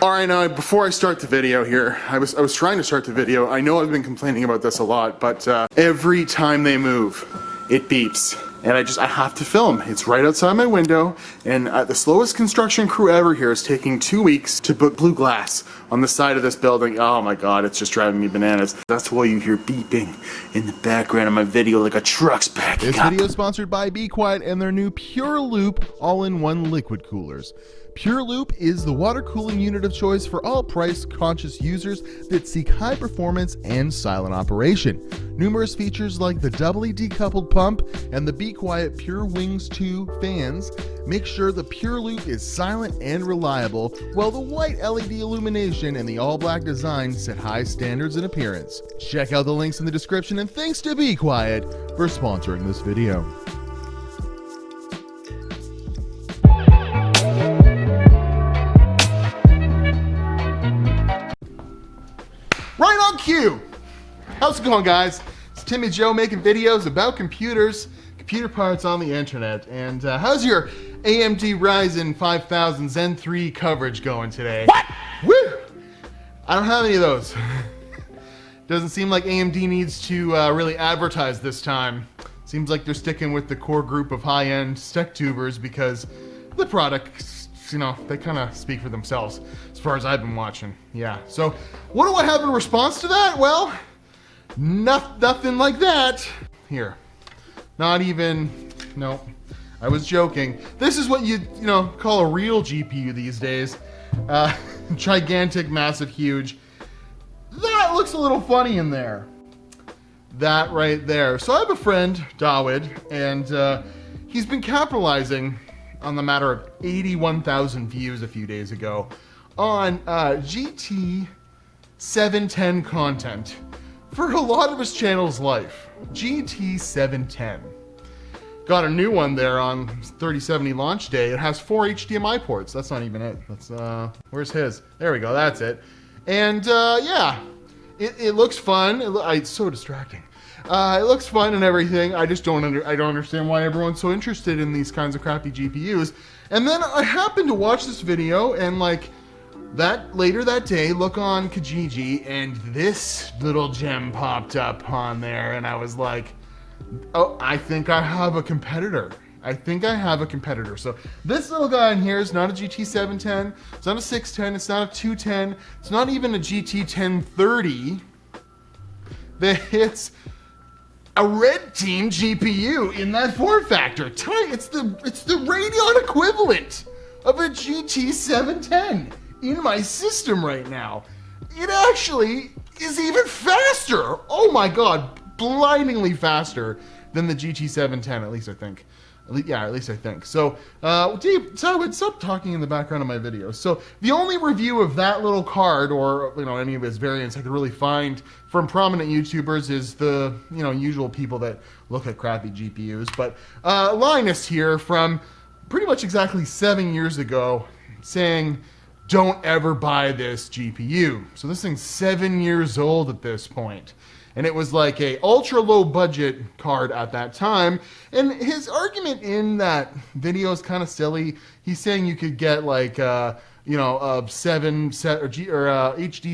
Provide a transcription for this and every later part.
Alright, now before I start the video here, I was trying to start the video. I know I've been complaining about this a lot, but every time they move, it beeps. And I have to film. It's right outside my window, and the slowest construction crew ever here is taking 2 weeks to put blue glass on the side of this building. Oh my god, it's just driving me bananas. That's why you hear beeping in the background of my video like a truck's backing up. This video is sponsored by Be Quiet and their new Pure Loop all-in-one liquid coolers. Pure Loop is the water cooling unit of choice for all price-conscious users that seek high performance and silent operation. Numerous features like the doubly decoupled pump and the Be Quiet Pure Wings 2 fans make sure the Pure Loop is silent and reliable, while the white LED illumination and the all-black design set high standards in appearance. Check out the links in the description, and thanks to Be Quiet for sponsoring this video. Right on cue! How's it going, guys? It's Timmy Joe making videos about computers, computer parts on the internet. And how's your AMD Ryzen 5000 Zen 3 coverage going today? What? Woo! I don't have any of those. Doesn't seem like AMD needs to really advertise this time. Seems like they're sticking with the core group of high-end tech tubers because the products, you know, they kind of speak for themselves as far as I've been watching. Yeah, so what do I have in response to that? Well, nothing like that. Here, not even, no, I was joking. This is what you call a real GPU these days. Gigantic, massive, huge. That looks a little funny in there. That right there. So I have a friend, Dawid, and he's been capitalizing on the matter of 81,000 views a few days ago on GT 710 content for a lot of his channel's life. GT 710. Got a new one there on 3070 launch day. It has 4 HDMI ports. That's not even it. That's where's his? There we go. That's it. And yeah, it looks fun. It's so distracting. It looks fun and everything. I just don't understand why everyone's so interested in these kinds of crappy GPUs. And then I happened to watch this video, and like later that day, look on Kijiji, and this little gem popped up on there, and I was like, oh, I think I have a competitor. So this little guy in here is not a GT 710, it's not a 610, it's not a 210, it's not even a GT 1030. It's a red team GPU in that form factor. It's the Radeon equivalent of a GT 710 in my system right now. It actually is even faster. Oh my god, blindingly faster than the GT 710, at least I think. At least I think. So, so I would stop talking in the background of my video. So, the only review of that little card, or any of his variants I could really find from prominent YouTubers is the usual people that look at crappy GPUs. But Linus here from pretty much exactly 7 years ago saying, don't ever buy this GPU. So this thing's 7 years old at this point. And it was like a ultra low budget card at that time. And his argument in that video is kind of silly. He's saying you could get like a HD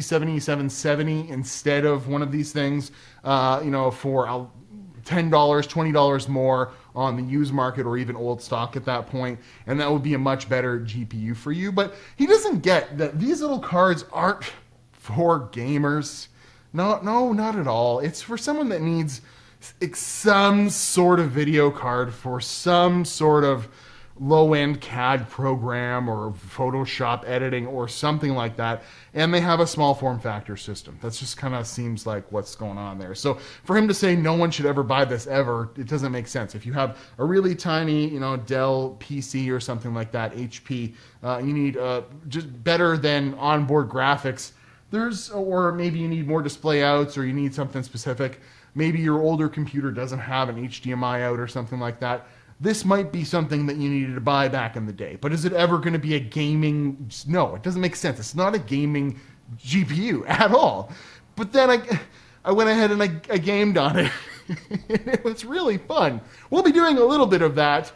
7770 instead of one of these things, for $10, $20 more on the used market or even old stock at that point, and that would be a much better GPU for you. But he doesn't get that these little cards aren't for gamers. No, not at all. It's for someone that needs some sort of video card for some sort of low-end CAD program or Photoshop editing or something like that, and they have a small form factor system. That's just kind of seems like what's going on there. So for him to say no one should ever buy this ever, it doesn't make sense. If you have a really tiny, Dell PC or something like that, HP, you need just better than onboard graphics. Or maybe you need more display outs, or you need something specific. Maybe your older computer doesn't have an HDMI out or something like that. This might be something that you needed to buy back in the day. But is it ever going to be a gaming? No, it doesn't make sense. It's not a gaming GPU at all. But then I went ahead and I gamed on it. It was really fun. We'll be doing a little bit of that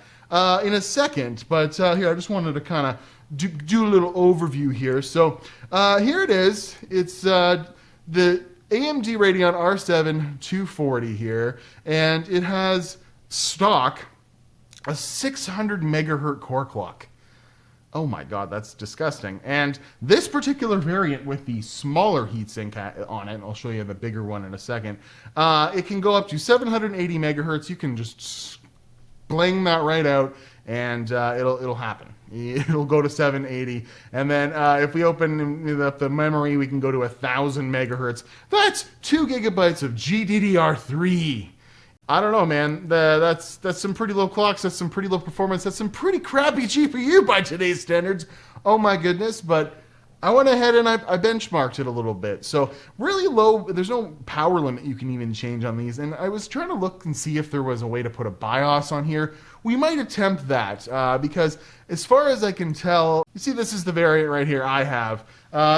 in a second. But here, I just wanted to kind of do a little overview here. So here it is. It's the AMD Radeon R7 240 here, and it has stock a 600 megahertz core clock. Oh my god, that's disgusting. And this particular variant with the smaller heatsink on it, I'll show you the bigger one in a second, it can go up to 780 megahertz. You can just bling that right out, and it'll happen. It'll go to 780, and then if we open up the memory, we can go to 1,000 megahertz. That's 2 gigabytes of GDDR3. I don't know, man. That's some pretty low clocks. That's some pretty low performance. That's some pretty crappy GPU by today's standards. Oh my goodness! But I went ahead and I benchmarked it a little bit. So really low. There's no power limit you can even change on these. And I was trying to look and see if there was a way to put a BIOS on here. We might attempt that because as far as I can tell, you see, this is the variant right here I have.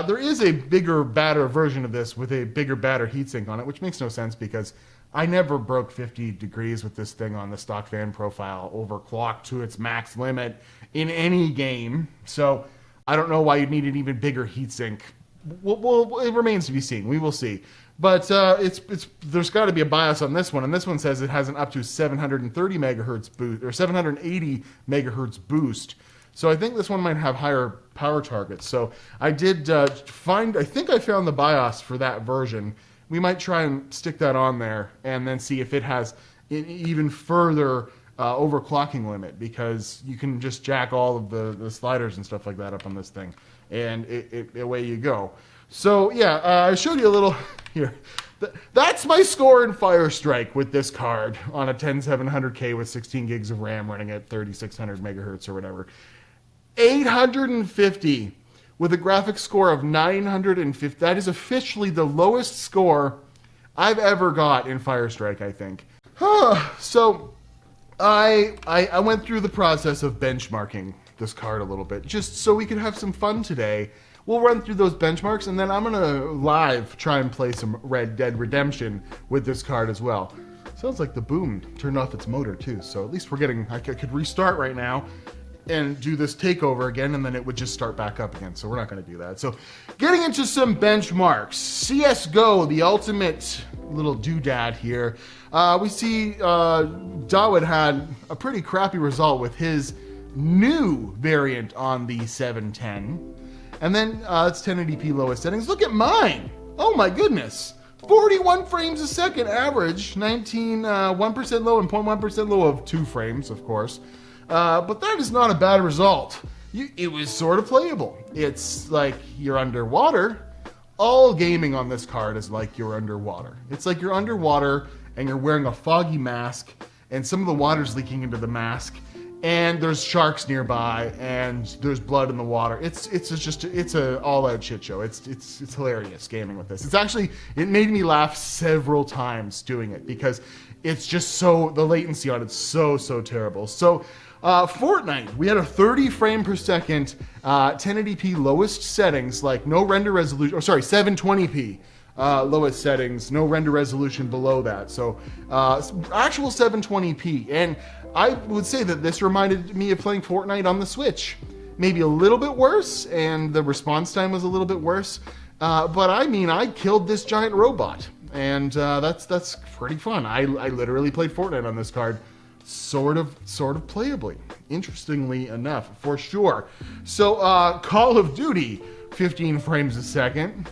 There is a bigger, badder version of this with a bigger, badder heatsink on it, which makes no sense because I never broke 50 degrees with this thing on the stock fan profile, overclocked to its max limit in any game. So I don't know why you'd need an even bigger heatsink. Well, it remains to be seen. We will see. But there's got to be a BIOS on this one, and this one says it has an up to 730 megahertz boost or 780 megahertz boost. So I think this one might have higher power targets. So I did I think I found the BIOS for that version. We might try and stick that on there and then see if it has an even further overclocking limit, because you can just jack all of the sliders and stuff like that up on this thing, and away you go. So yeah, I showed you a little here. That's my score in Firestrike with this card on a 10700K with 16 gigs of RAM running at 3600 megahertz or whatever. 850. With a graphics score of 950. That is officially the lowest score I've ever got in Firestrike, I think. So I went through the process of benchmarking this card a little bit, just so we could have some fun today. We'll run through those benchmarks, and then I'm gonna live try and play some Red Dead Redemption with this card as well. Sounds like the boom turned off its motor too, so at least I could restart right now and do this takeover again, and then it would just start back up again. So we're not going to do that. So getting into some benchmarks. Csgo, the ultimate little doodad here. We see Dawood had a pretty crappy result with his new variant on the 710. And then it's 1080p lowest settings. Look at mine. Oh my goodness. 41 frames a second average, 1% low and 0.1% low of 2 frames, of course. But that is not a bad result. It was sort of playable. It's like you're underwater. All gaming on this card is like you're underwater. It's like you're underwater and you're wearing a foggy mask, and some of the water's leaking into the mask, and there's sharks nearby, and there's blood in the water. It's a all-out shit show. It's hilarious gaming with this. It made me laugh several times doing it because it's just the latency on it's so terrible. So Fortnight, we had a 30 frame per second 1080p lowest settings, like no render resolution, 720p lowest settings, no render resolution below that. So actual 720p. And I would say that this reminded me of playing Fortnite on the Switch. Maybe a little bit worse, and the response time was a little bit worse. But I mean, I killed this giant robot, and that's pretty fun. I literally played Fortnite on this card. Sort of playably, interestingly enough, for sure. So Call of Duty, 15 frames a second.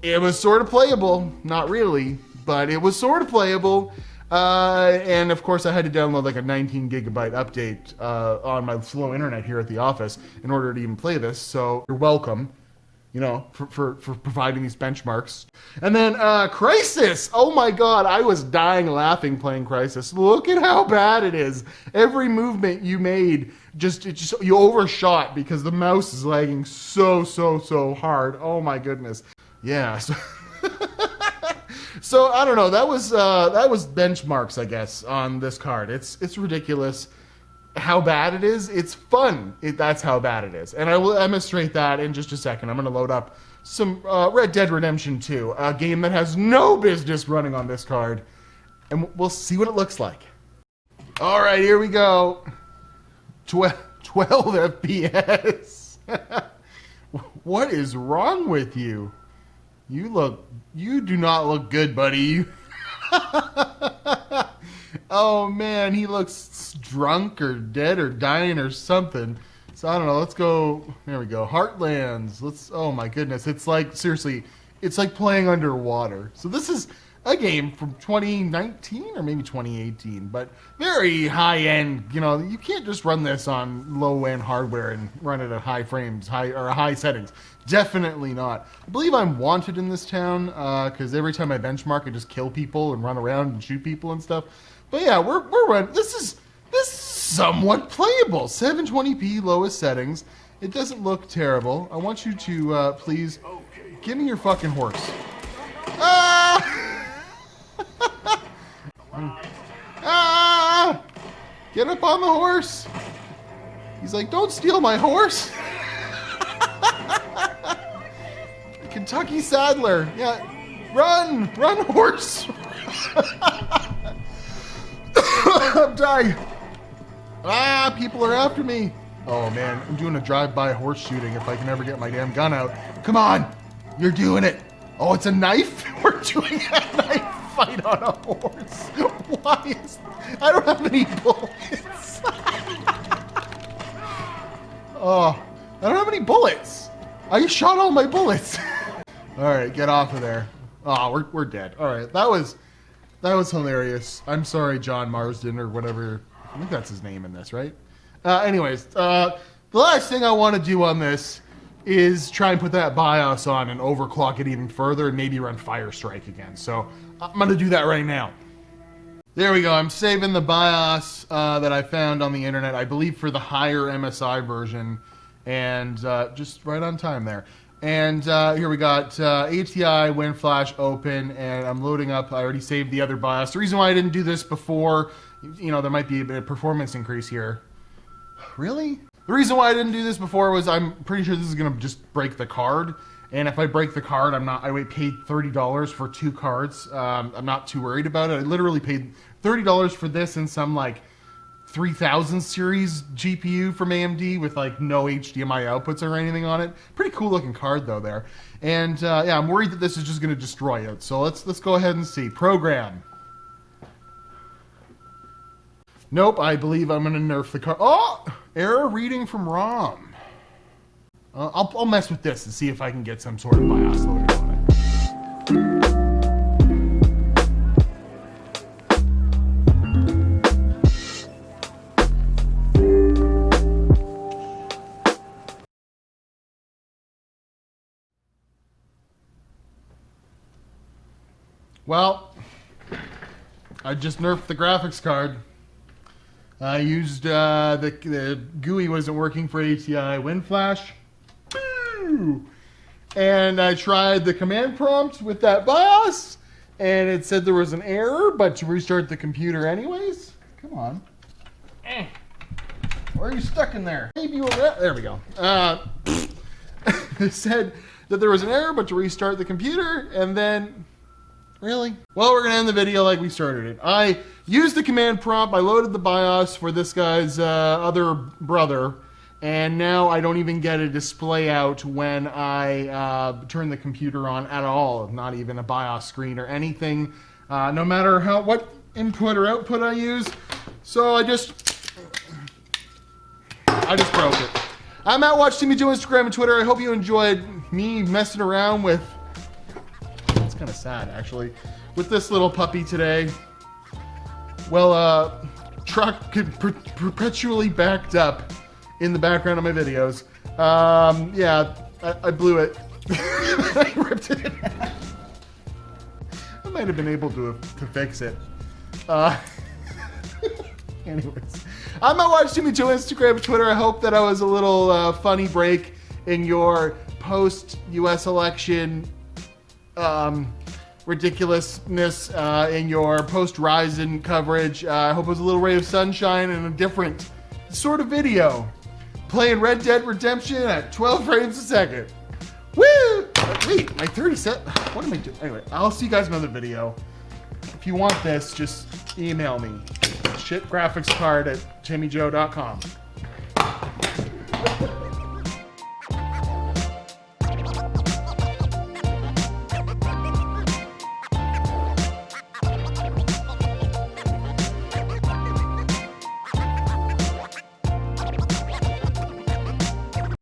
It was sort of playable, not really, but it was sort of playable. And of course I had to download like a 19 gigabyte update on my slow internet here at the office in order to even play this. So you're welcome, for providing these benchmarks. And then Crysis. Oh my god, I was dying laughing playing Crysis. Look at how bad it is. Every movement you made, you overshot because the mouse is lagging so hard. Oh my goodness. Yeah. So I don't know. That was benchmarks, I guess, on this card. It's ridiculous how bad it is. It's fun. That's how bad it is. And I will demonstrate that in just a second. I'm going to load up some Red Dead Redemption 2, a game that has no business running on this card. And we'll see what it looks like. All right, here we go. 12 12 FPS. What is wrong with you? You do not look good, buddy. Oh man, he looks drunk or dead or dying or something. So I don't know, let's go, there we go, Heartlands. Oh my goodness, it's like, seriously, it's like playing underwater. So this is a game from 2019 or maybe 2018, but very high-end. You know, you can't just run this on low-end hardware and run it at high frames, high settings. Definitely not. I believe I'm wanted in this town because every time I benchmark, I just kill people and run around and shoot people and stuff. But yeah, we're running. This is somewhat playable. 720p lowest settings. It doesn't look terrible. I want you to please give me your fucking horse. Ah! Ah! Get up on the horse. He's like, don't steal my horse. Kentucky Saddler. Yeah. Run, horse. I'm dying. Ah, people are after me. Oh man, I'm doing a drive-by horse shooting if I can ever get my damn gun out. Come on, you're doing it. Oh, it's a knife? We're doing a knife fight on a horse. Why is... I don't have any bullets. Oh, I don't have any bullets. I shot all my bullets. All right, get off of there. Oh, we're dead. All right, that was hilarious. I'm sorry, John Marsden or whatever. I think that's his name in this, right? Anyways, the last thing I want to do on this is try and put that BIOS on and overclock it even further and maybe run Firestrike again. So I'm going to do that right now. There we go. I'm saving the BIOS that I found on the internet, I believe for the higher MSI version, and just right on time there. And here we got ATI WinFlash open, and I'm loading up. I already saved the other BIOS. The reason why I didn't do this before, you know, there might be a bit of performance increase here. Really? The reason why I didn't do this before was I'm pretty sure this is going to just break the card. And if I break the card, I paid $30 for 2 cards. I'm not too worried about it. I literally paid $30 for this and some like 3000 series GPU from AMD with like no HDMI outputs or anything on it. Pretty cool looking card though there. And yeah, I'm worried that this is just going to destroy it. So let's go ahead and see. Program. Nope, I believe I'm going to nerf the card. Oh! Error reading from ROM. I'll mess with this and see if I can get some sort of BIOS loaded on it. Well, I just nerfed the graphics card. I used the GUI wasn't working for ATI WinFlash. And I tried the command prompt with that BIOS, and it said there was an error, but to restart the computer anyways. Come on. Why are you stuck in there? Maybe you were there we go. It said that there was an error, but to restart the computer, and then... Really? Well, we're going to end the video like we started it. I used the command prompt, I loaded the BIOS for this guy's other brother, and now I don't even get a display out when I turn the computer on at all, not even a BIOS screen or anything, no matter what input or output I use. So I just broke it. I'm at Watch Timmy Joe Instagram and Twitter. I hope you enjoyed me messing around with... Kind of sad actually with this little puppy today. Well, truck perpetually backed up in the background of my videos. Yeah, I blew it. I ripped it in half. I might have been able to fix it. Anyways, I'm at Watch Timmy Joe Instagram and Twitter. I hope that I was a little funny break in your post-US election ridiculousness in your post-Ryzen coverage. I hope it was a little ray of sunshine and a different sort of video. Playing Red Dead Redemption at 12 frames a second. Woo! Wait, my 37... What am I doing? Anyway, I'll see you guys in another video. If you want this, just email me. Shitgraphicschard@timmyjoe.com.